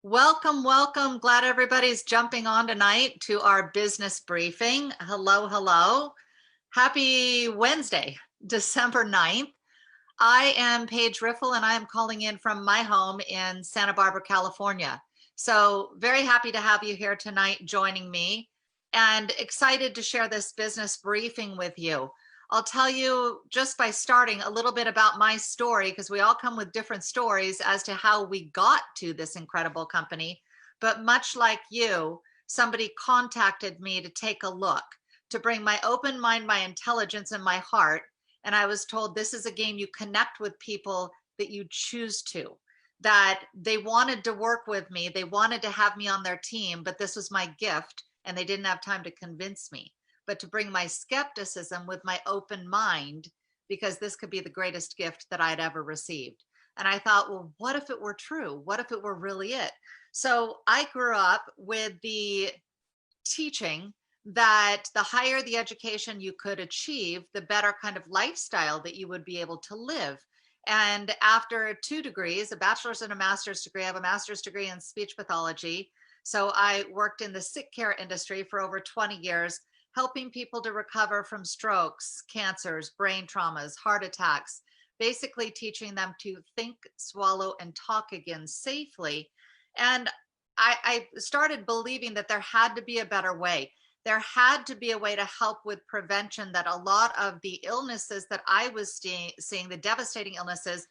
Welcome, welcome. Glad everybody's jumping on tonight to our business briefing. Hello, hello. Happy Wednesday, December 9th. I am Paige Riffle and I am calling in from my home in Santa Barbara, California. So very happy to have you here tonight joining me and excited to share this business briefing with you. I'll tell you just by starting a little bit about my story, because we all come with different stories as to how we got to this incredible company. But much like you, somebody contacted me to take a look, to bring my open mind, my intelligence, and my heart. And I was told this is a game you connect with people that you choose to, that they wanted to work with me. They wanted to have me on their team, but this was my gift and they didn't have time to convince me. But to bring my skepticism with my open mind, because this could be the greatest gift that I'd ever received. And I thought, well, what if it were true? What if it were really it? So I grew up with the teaching that the higher the education you could achieve, the better kind of lifestyle that you would be able to live. And after 2 degrees, a bachelor's and a master's degree, I have a master's degree in speech pathology. So I worked in the sick care industry for over 20 years, helping people to recover from strokes, cancers, brain traumas, heart attacks, basically teaching them to think, swallow, and talk again safely. And I started believing that there had to be a better way. There had to be a way to help with prevention, that a lot of the illnesses that I was seeing, the devastating illnesses,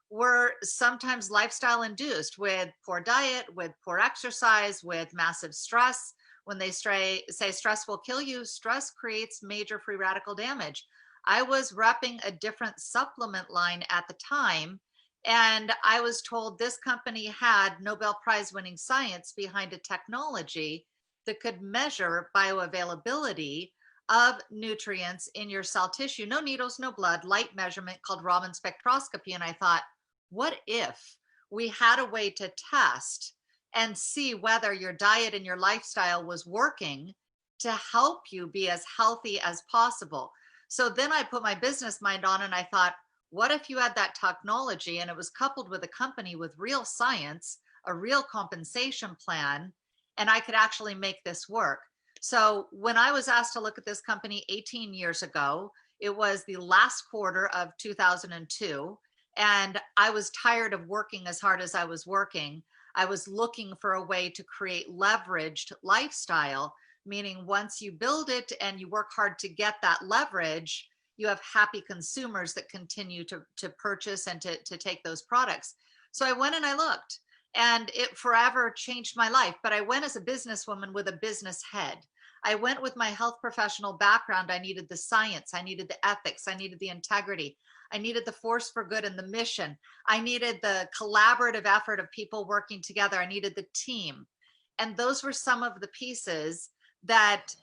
were sometimes lifestyle induced, with poor diet, with poor exercise, with massive stress. When they say stress will kill you, stress creates major free radical damage. I was repping a different supplement line at the time, and I was told this company had Nobel Prize winning science behind a technology that could measure bioavailability of nutrients in your cell tissue. No needles, no blood, light measurement called Raman spectroscopy. And I thought, what if we had a way to test and see whether your diet and your lifestyle was working to help you be as healthy as possible? So then I put my business mind on and I thought, what if you had that technology and it was coupled with a company with real science, a real compensation plan, and I could actually make this work? So when I was asked to look at this company 18 years ago, it was the last quarter of 2002, and I was tired of working as hard as I was working. I was looking for a way to create leveraged lifestyle, meaning once you build it and you work hard to get that leverage, you have happy consumers that continue to purchase and to take those products. So I went and I looked, and it forever changed my life. But I went as a businesswoman with a business head. I went with my health professional background. I needed the science, I needed the ethics, I needed the integrity, I needed the force for good and the mission. I needed the collaborative effort of people working together. I needed the team. And those were some of the pieces that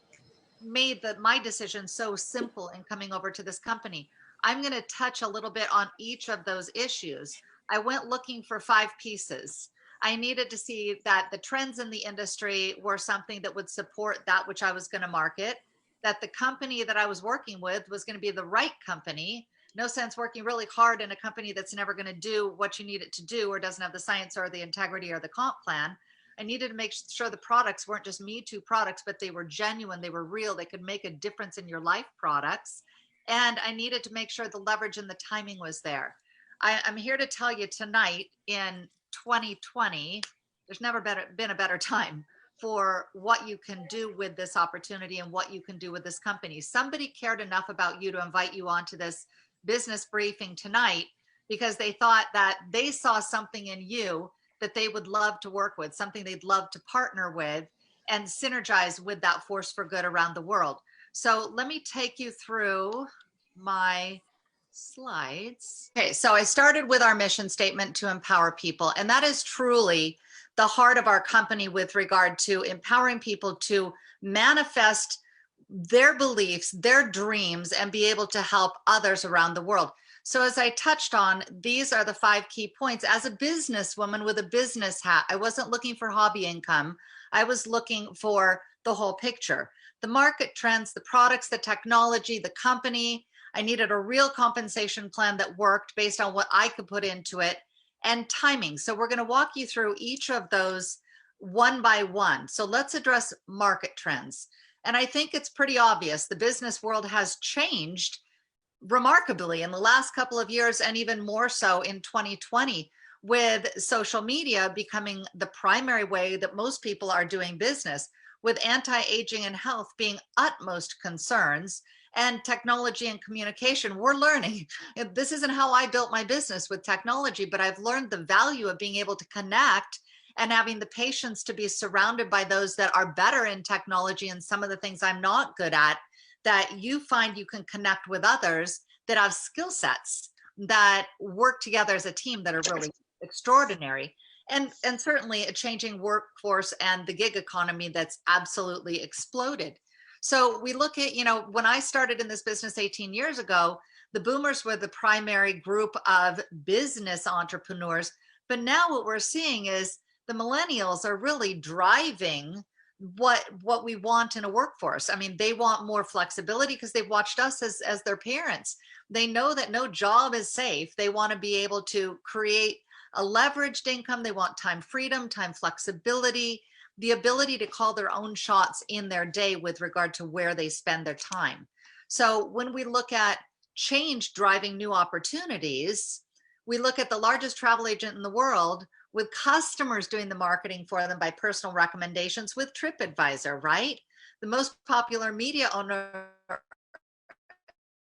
made my decision so simple in coming over to this company. I'm going to touch a little bit on each of those issues. I went looking for 5 pieces. I needed to see that the trends in the industry were something that would support that which I was going to market, that the company that I was working with was going to be the right company. No sense working really hard in a company that's never going to do what you need it to do, or doesn't have the science or the integrity or the comp plan. I needed to make sure the products weren't just Me Too products, but they were genuine, they were real, they could make a difference in your life products. And I needed to make sure the leverage and the timing was there. I'm here to tell you tonight, in 2020, there's never been a better time for what you can do with this opportunity and what you can do with this company. Somebody cared enough about you to invite you onto this business briefing tonight because they thought that they saw something in you that they would love to work with, something they'd love to partner with and synergize with that force for good around the world. So let me take you through my slides. Okay, so I started with our mission statement to empower people, and that is truly the heart of our company with regard to empowering people to manifest their beliefs, their dreams, and be able to help others around the world. So as I touched on, these are the 5 key points. As a businesswoman with a business hat, I wasn't looking for hobby income. I was looking for the whole picture. The market trends, the products, the technology, the company. I needed a real compensation plan that worked based on what I could put into it. and timing. So we're going to walk you through each of those one by one. So let's address market trends. And I think it's pretty obvious the business world has changed remarkably in the last couple of years, and even more so in 2020, with social media becoming the primary way that most people are doing business, with anti-aging and health being utmost concerns, and technology and communication. We're learning. This isn't how I built my business, with technology, but I've learned the value of being able to connect and having the patience to be surrounded by those that are better in technology and some of the things I'm not good at, that you find you can connect with others that have skill sets that work together as a team that are really extraordinary. And certainly a changing workforce and the gig economy that's absolutely exploded. So we look at, when I started in this business 18 years ago, the boomers were the primary group of business entrepreneurs. But now what we're seeing is the millennials are really driving what we want in a workforce. I mean, they want more flexibility because they've watched us as their parents. They know that no job is safe. They want to be able to create a leveraged income. They want time freedom, time flexibility, the ability to call their own shots in their day with regard to where they spend their time. So when we look at change driving new opportunities, we look at the largest travel agent in the world with customers doing the marketing for them by personal recommendations with TripAdvisor, right? The most popular media owner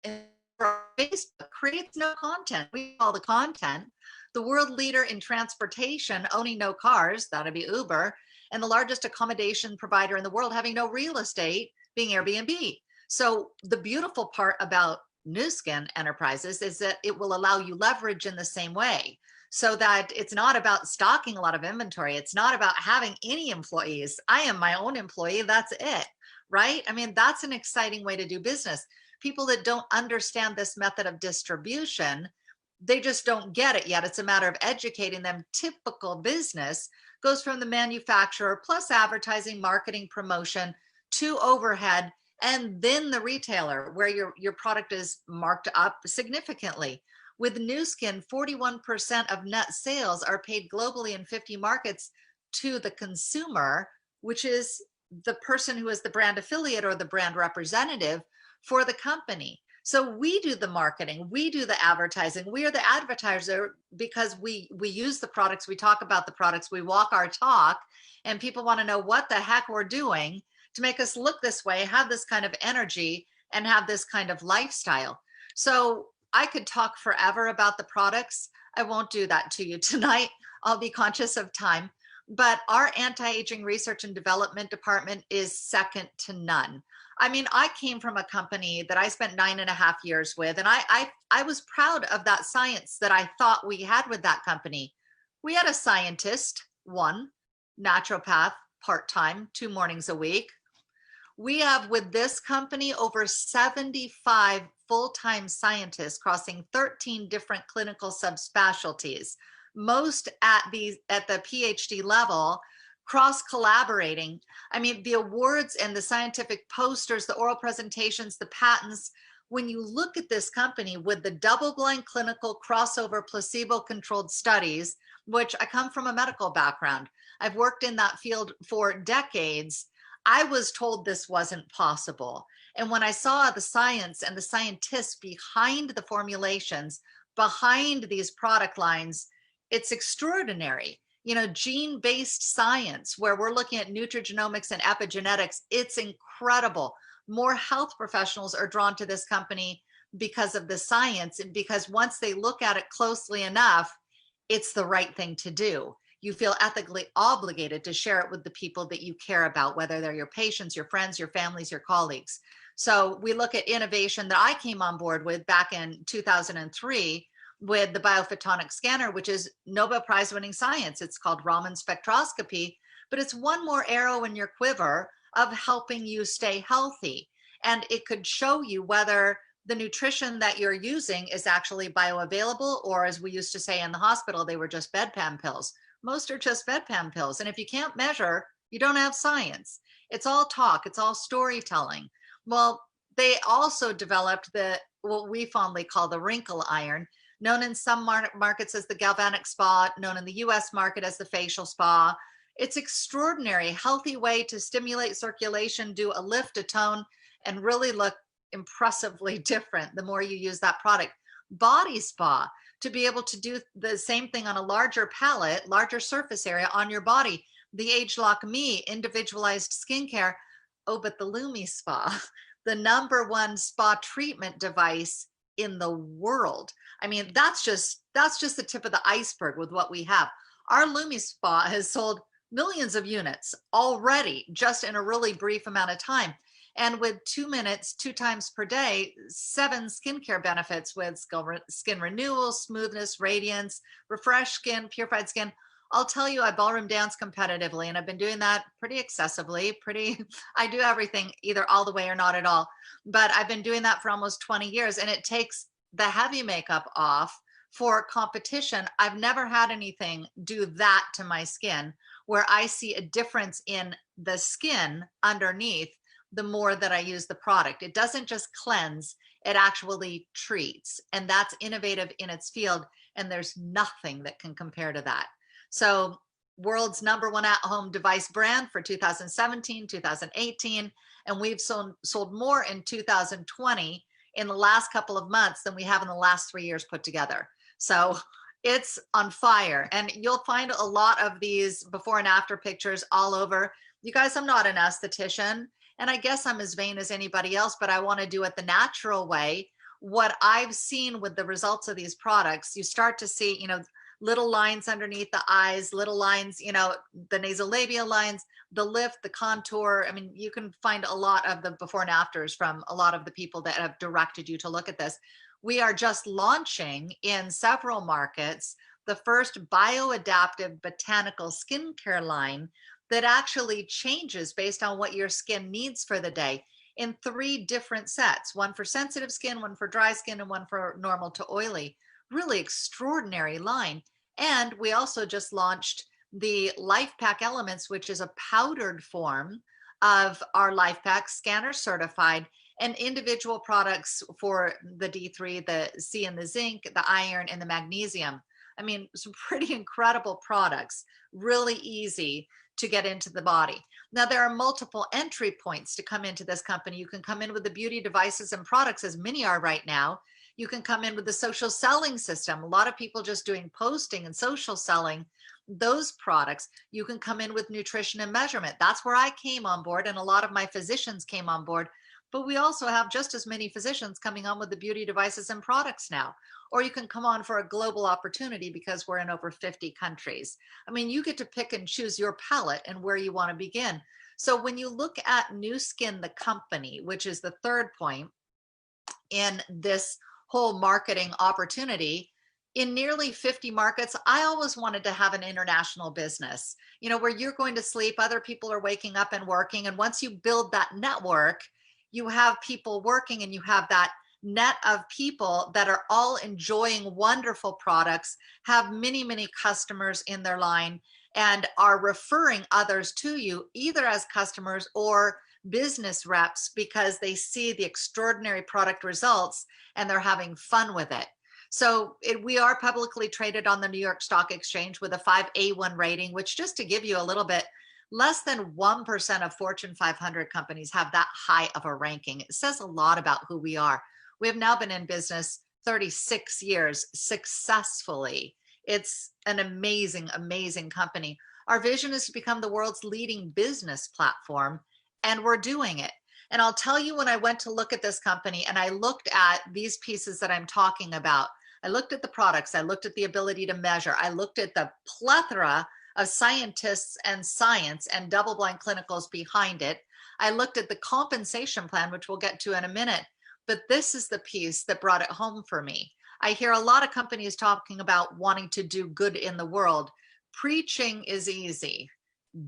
in Facebook creates no content. We call the content. The world leader in transportation owning no cars, that'd be Uber, and the largest accommodation provider in the world having no real estate being Airbnb. So the beautiful part about Nu Skin Enterprises is that it will allow you leverage in the same way, so that it's not about stocking a lot of inventory. It's not about having any employees. I am my own employee. That's it, right? I mean, that's an exciting way to do business. People that don't understand this method of distribution, they just don't get it yet. It's a matter of educating them. Typical business goes from the manufacturer plus advertising, marketing, promotion to overhead, and then the retailer where your product is marked up significantly. With Nu Skin, 41% of net sales are paid globally in 50 markets to the consumer, which is the person who is the brand affiliate or the brand representative for the company. So we do the marketing, we do the advertising, we are the advertiser because we use the products, we talk about the products, we walk our talk, and people want to know what the heck we're doing to make us look this way, have this kind of energy, and have this kind of lifestyle. So I could talk forever about the products. I won't do that to you tonight. I'll be conscious of time. But our anti-aging research and development department is second to none. I mean, I came from a company that I spent 9.5 years with, and I was proud of that science that I thought we had with that company. We had a scientist, one, naturopath, part-time, 2 mornings a week. We have with this company over 75 full-time scientists crossing 13 different clinical subspecialties, most at the PhD level, cross collaborating. I mean, the awards and the scientific posters, the oral presentations, the patents, when you look at this company with the double-blind clinical crossover placebo-controlled studies, which I come from a medical background, I've worked in that field for decades. I was told this wasn't possible. And when I saw the science and the scientists behind the formulations, behind these product lines, it's extraordinary. You know, gene-based science, where we're looking at nutrigenomics and epigenetics, it's incredible. More health professionals are drawn to this company because of the science, and because once they look at it closely enough, it's the right thing to do. You feel ethically obligated to share it with the people that you care about, whether they're your patients, your friends, your families, your colleagues. So we look at innovation that I came on board with back in 2003 with the biophotonic scanner, which is Nobel Prize winning science. It's called Raman spectroscopy, but it's one more arrow in your quiver of helping you stay healthy. And it could show you whether the nutrition that you're using is actually bioavailable, or as we used to say in the hospital, they were just bedpan pills. Most are just bedpan pills. And if you can't measure, you don't have science. It's all talk, it's all storytelling. Well, they also developed what we fondly call the wrinkle iron. known in some markets as the galvanic spa, known in the US market as the facial spa. It's extraordinary, healthy way to stimulate circulation, do a lift, a tone, and really look impressively different the more you use that product. Body spa, to be able to do the same thing on a larger palette, larger surface area on your body. The Age Lock Me, individualized skincare. Oh, but the Lumi Spa, the #1 spa treatment device in the world. I mean, that's just the tip of the iceberg with what we have. Our Lumi Spa has sold millions of units already just in a really brief amount of time. And with 2 minutes, 2 times per day, 7 skincare benefits with skin renewal, smoothness, radiance, refreshed skin, purified skin. I'll tell you, I ballroom dance competitively, and I've been doing that pretty excessively, I do everything either all the way or not at all. But I've been doing that for almost 20 years, and it takes the heavy makeup off for competition. I've never had anything do that to my skin where I see a difference in the skin underneath the more that I use the product. It doesn't just cleanse, it actually treats. And that's innovative in its field. And there's nothing that can compare to that. So, world's #1 at-home device brand for 2017, 2018. And we've sold more in 2020 in the last couple of months than we have in the last 3 years put together. So it's on fire. And you'll find a lot of these before and after pictures all over. You guys, I'm not an esthetician, and I guess I'm as vain as anybody else, but I want to do it the natural way. What I've seen with the results of these products, you start to see, little lines underneath the eyes, little lines, the nasolabial lines, the lift, the contour. I mean, you can find a lot of the before and afters from a lot of the people that have directed you to look at this. We are just launching in several markets the first bioadaptive botanical skincare line that actually changes based on what your skin needs for the day in 3 different sets, one for sensitive skin, one for dry skin, and one for normal to oily. Really extraordinary line. And we also just launched the Life Pack Elements, which is a powdered form of our Life Pack, scanner certified, and individual products for the D3, the C and the zinc, the iron, and the magnesium. I mean, some pretty incredible products, really easy to get into the body. Now, there are multiple entry points to come into this company. You can come in with the beauty devices and products, as many are right now. You can come in with the social selling system. A lot of people just doing posting and social selling those products. You can come in with nutrition and measurement. That's where I came on board, and a lot of my physicians came on board. But we also have just as many physicians coming on with the beauty devices and products now. Or you can come on for a global opportunity because we're in over 50 countries. I mean, you get to pick and choose your palette and where you want to begin. So when you look at Nu Skin, the company, which is the third point in this whole marketing opportunity, in nearly 50 markets, I always wanted to have an international business, where you're going to sleep, other people are waking up and working. And once you build that network, you have people working, and you have that net of people that are all enjoying wonderful products, have many, many customers in their line, and are referring others to you, either as customers or business reps, because they see the extraordinary product results and they're having fun with it. So we are publicly traded on the New York Stock Exchange with a 5A1 rating, which, just to give you a little bit, less than 1% of Fortune 500 companies have that high of a ranking. It says a lot about who we are. We have now been in business 36 years successfully. It's an amazing, amazing company. Our vision is to become the world's leading business platform, and we're doing it. And I'll tell you, when I went to look at this company and I looked at these pieces that I'm talking about, I looked at the products, I looked at the ability to measure, I looked at the plethora of scientists and science and double-blind clinicals behind it. I looked at the compensation plan, which we'll get to in a minute, but this is the piece that brought it home for me. I hear a lot of companies talking about wanting to do good in the world. Preaching is easy.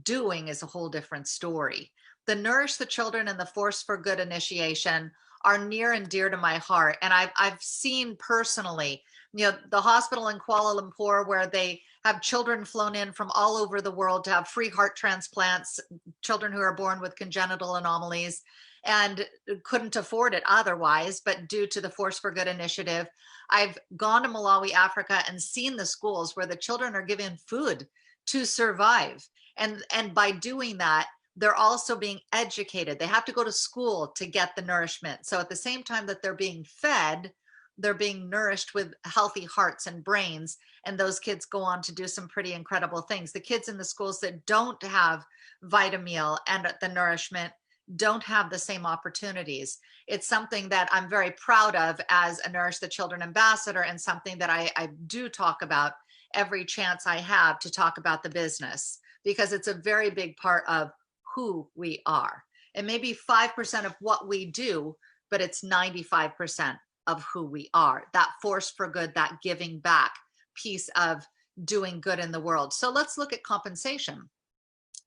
Doing is a whole different story. The Nourish the Children and the Force for Good initiation are near and dear to my heart. And I've seen personally the hospital in Kuala Lumpur where they have children flown in from all over the world to have free heart transplants, children who are born with congenital anomalies and couldn't afford it otherwise, but due to the Force for Good initiative. I've gone to Malawi, Africa, and seen the schools where the children are given food to survive. And by doing that, they're also being educated. They have to go to school to get the nourishment. So at the same time that they're being fed, they're being nourished with healthy hearts and brains. And those kids go on to do some pretty incredible things. The kids in the schools that don't have Vitameal and the nourishment don't have the same opportunities. It's something that I'm very proud of as a Nourish the Children ambassador, and something that I do talk about every chance I have to talk about the business, because it's a very big part of who we are. It may be 5% of what we do, but it's 95% of who we are. That force for good, that giving back piece of doing good in the world. So let's look at compensation. I'm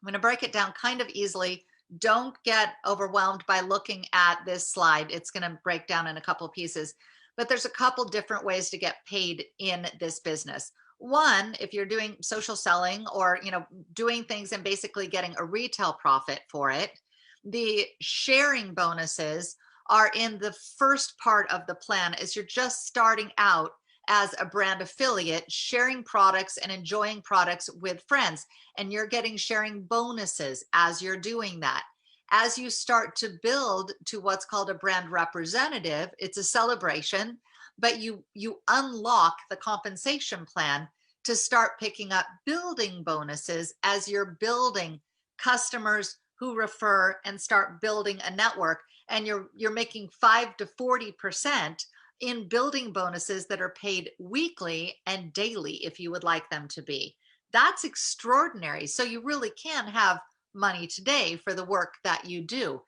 going to break it down kind of easily. Don't get overwhelmed by looking at this slide. It's going to break down in a couple pieces, but there's a couple different ways to get paid in this business. One, if you're doing social selling or, doing things and basically getting a retail profit for it, the sharing bonuses are in the first part of the plan as you're just starting out as a brand affiliate, sharing products and enjoying products with friends. And you're getting sharing bonuses as you're doing that. As you start to build to what's called a brand representative, it's a celebration, but you unlock the compensation plan to start picking up building bonuses as you're building customers who refer and start building a network. And you're making 5 to 40% in building bonuses that are paid weekly and daily if you would like them to be. That's extraordinary. So you really can have money today for the work that you do.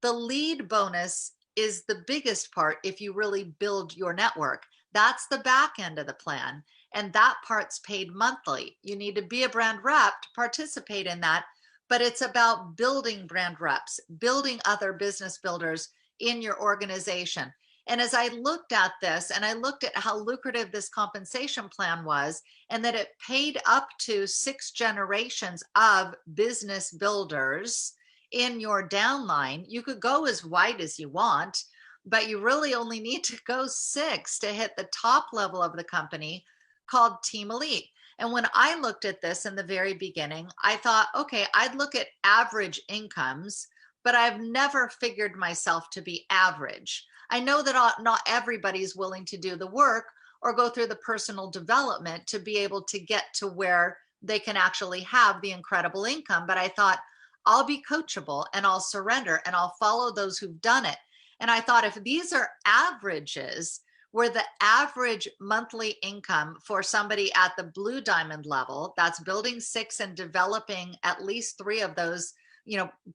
The lead bonus is the biggest part if you really build your network. That's the back end of the plan. And that part's paid monthly. You need to be a brand rep to participate in that, but it's about building brand reps, building other business builders in your organization. And as I looked at this and I looked at how lucrative this compensation plan was, and that it paid up to 6 generations of business builders in your downline, you could go as wide as you want, but you really only need to go 6 to hit the top level of the company called Team Elite. And when I looked at this in the very beginning, I thought, okay, I'd look at average incomes, but I've never figured myself to be average. I know that not everybody's willing to do the work or go through the personal development to be able to get to where they can actually have the incredible income. But I thought, I'll be coachable and I'll surrender and I'll follow those who've done it. And I thought, if these are averages, where the average monthly income for somebody at the blue diamond level, that's building 6 and developing at least 3 of those,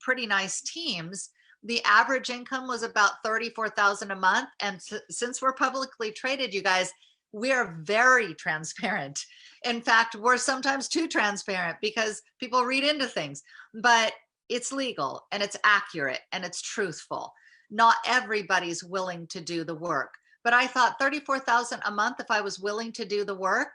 pretty nice teams, the average income was about $34,000 a month. And since we're publicly traded, you guys, we are very transparent. In fact, we're sometimes too transparent because people read into things, but it's legal and it's accurate and it's truthful. Not everybody's willing to do the work. But I thought $34,000 a month, if I was willing to do the work,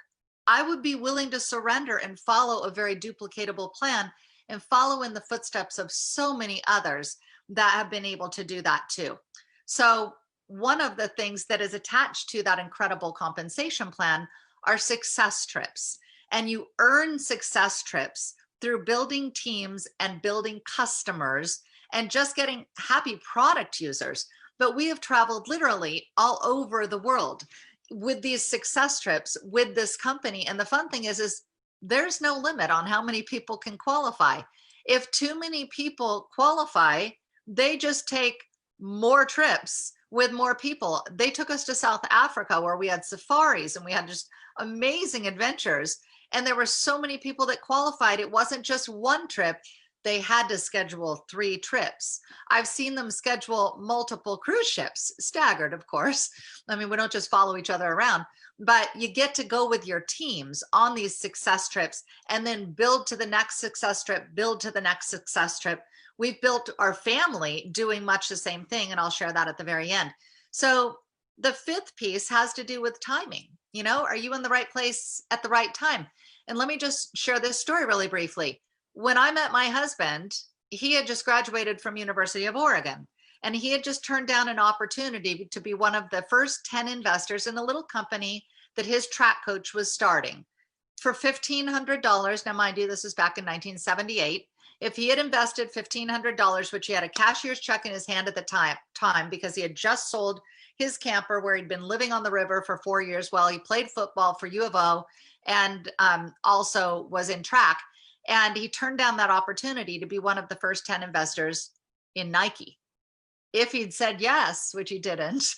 I would be willing to surrender and follow a very duplicatable plan and follow in the footsteps of so many others that have been able to do that too. So one of the things that is attached to that incredible compensation plan are success trips. And you earn success trips through building teams and building customers and just getting happy product users. But we have traveled literally all over the world with these success trips with this company. And the fun thing is there's no limit on how many people can qualify. If too many people qualify, they just take more trips with more people. They took us to South Africa where we had safaris and we had just amazing adventures. And there were so many people that qualified. It wasn't just one trip. They had to schedule 3 trips. I've seen them schedule multiple cruise ships, staggered, of course. I mean, we don't just follow each other around, but you get to go with your teams on these success trips and then build to the next success trip, build to the next success trip. We've built our family doing much the same thing, and I'll share that at the very end. So the 5th piece has to do with timing. You know, are you in the right place at the right time? And let me just share this story really briefly. When I met my husband, he had just graduated from University of Oregon, and he had just turned down an opportunity to be one of the first 10 investors in a little company that his track coach was starting for $1,500. Now, mind you, this was back in 1978. If he had invested $1,500, which he had a cashier's check in his hand at the time because he had just sold his camper where he'd been living on the river for 4 years while he played football for U of O and also was in track. And he turned down that opportunity to be one of the first 10 investors in Nike. If he'd said yes, which he didn't,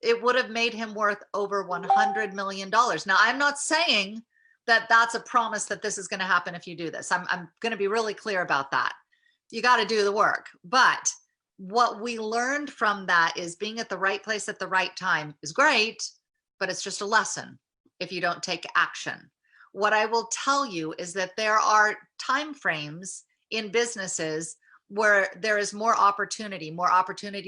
it would have made him worth over $100 million. Now, I'm not saying that that's a promise that this is going to happen if you do this. I'm going to be really clear about that. You got to do the work. But what we learned from that is being at the right place at the right time is great, but it's just a lesson if you don't take action. What I will tell you is that there are time frames in businesses where there is more opportunity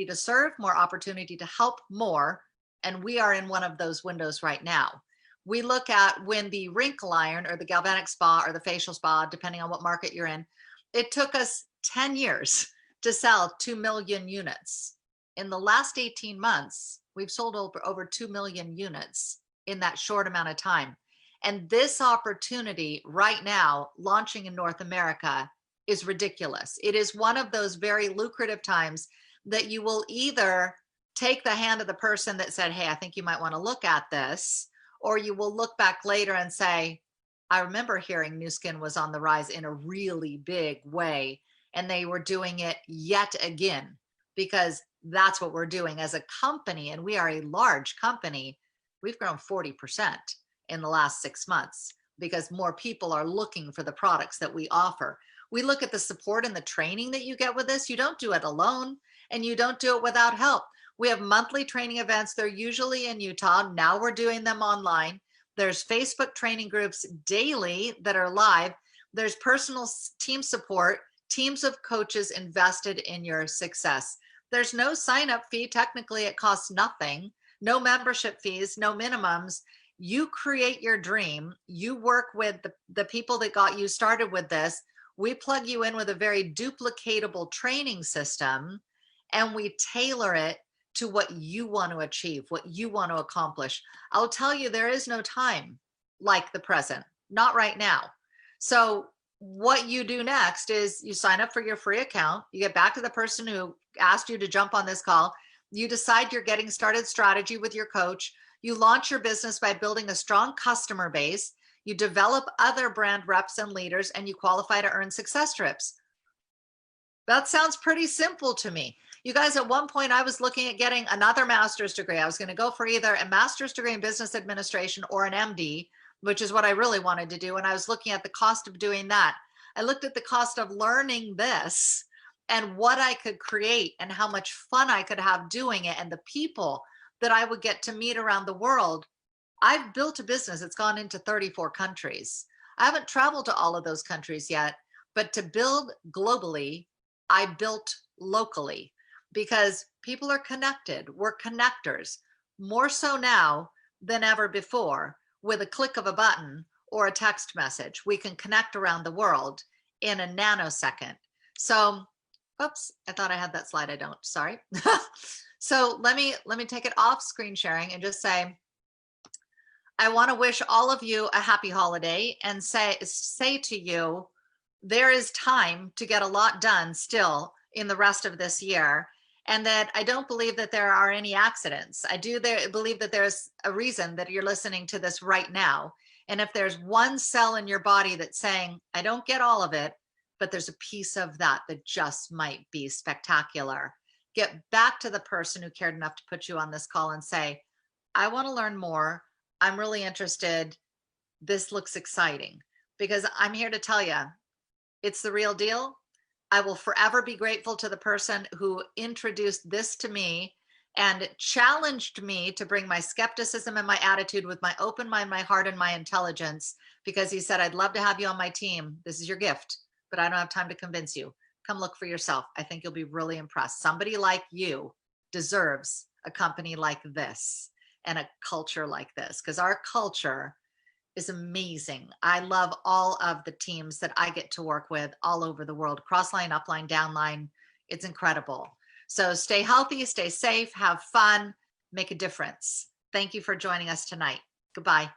to serve, more opportunity to help more. And we are in one of those windows right now. We look at when the wrinkle iron or the galvanic spa or the facial spa, depending on what market you're in, it took us 10 years to sell 2 million units. In the last 18 months, we've sold over 2 million units in that short amount of time. And this opportunity right now, launching in North America, is ridiculous. It is one of those very lucrative times that you will either take the hand of the person that said, hey, I think you might want to look at this, or you will look back later and say, I remember hearing Nu Skin was on the rise in a really big way, and they were doing it yet again, because that's what we're doing as a company. And we are a large company. We've grown 40% in the last 6 months because more people are looking for the products that we offer. We look at the support and the training that you get with this. You don't do it alone, and you don't do it without help. We have monthly training events. They're usually in Utah. Now we're doing them online. There's Facebook training groups daily that are live. There's personal team support, teams of coaches invested in your success. There's no sign-up fee. Technically, it costs nothing. No membership fees, no minimums. You create your dream. You work with the people that got you started with this. We plug you in with a very duplicatable training system, and we tailor it to what you want to achieve, what you want to accomplish. I'll tell you, there is no time like the present, not right now. So what you do next is you sign up for your free account. You get back to the person who asked you to jump on this call. You decide your getting started strategy with your coach. You launch your business by building a strong customer base. You develop other brand reps and leaders, and you qualify to earn success trips. That sounds pretty simple to me. You guys, at one point, I was looking at getting another master's degree. I was going to go for either a master's degree in business administration or an MD, which is what I really wanted to do. And I was looking at the cost of doing that. I looked at the cost of learning this and what I could create and how much fun I could have doing it and the people that I would get to meet around the world. I've built a business. It's gone into 34 countries. I haven't traveled to all of those countries yet, but to build globally, I built locally because people are connected. We're connectors, more so now than ever before. With a click of a button or a text message, we can connect around the world in a nanosecond. So, oops, I thought I had that slide. I don't, sorry. So let me take it off screen sharing and just say, I want to wish all of you a happy holiday and say to you, there is time to get a lot done still in the rest of this year. And that I don't believe that there are any accidents. I do believe that there's a reason that you're listening to this right now. And if there's one cell in your body that's saying, I don't get all of it, but there's a piece of that that just might be spectacular, get back to the person who cared enough to put you on this call and say, I want to learn more. I'm really interested. This looks exciting. Because I'm here to tell you, it's the real deal. I will forever be grateful to the person who introduced this to me and challenged me to bring my skepticism and my attitude with my open mind, my heart, and my intelligence, because he said, I'd love to have you on my team. This is your gift, but I don't have time to convince you. Come look for yourself. I think you'll be really impressed. Somebody like you deserves a company like this. and a culture like this, because our culture is amazing. I love all of the teams that I get to work with all over the world, crossline, upline, downline. It's incredible. So stay healthy, stay safe, have fun, make a difference. Thank you for joining us tonight. Goodbye.